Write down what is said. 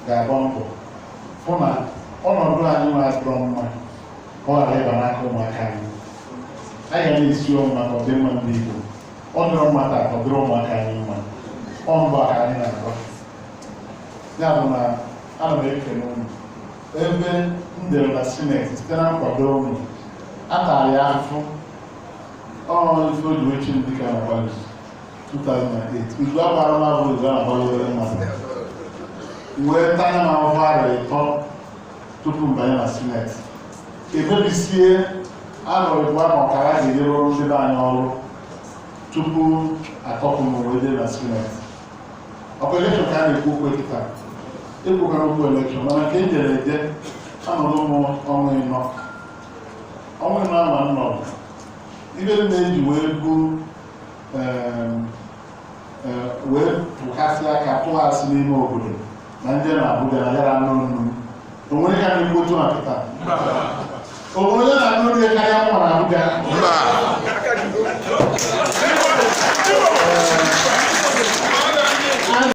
ga-agba mbọ hụ na ọnọdụ anyị na-adịrọ mma ka ọ ghara ịba n'aka ụmụaka anyị. Anyị ga na-esi ọnwụ maka ọdịmma ndị Igbo. Ọ dịrọ mma taa ka ọ dịrọ ụmụaka anyị mma. Ọ mbọ ka anyị na-agba. Ya bụ na ana m ekele unu ebe m dere na sineti site na nkwado unu atara ya afụ ife o ji wechi m dịka na gbalị 2008 izu agbara m abụ izu a na-agbalịwere mmadụ wee tanya m ahụhụ arọ ịtọ tupu mbanye na sineti emebisie arọ ịbụọ ma ọkara ga-enyere ọrụ ndị be anyị ọrụ tupu atọpụ m wee dị na sineti. Ọkwa elekshọn ka a na-ekwu okwu kịta ekwukwara okwu elekshọn mana nke m jere eje anọdụ m ọnwa ịnọ ama nnọdụ ibe m na-eji wee bu wee pụkasị aka tụghasị n'ime obodo na ndị na Abuja na yara n'onu onwere ka na-ekwotu na kịta onwere na-anụ rie karịa mụ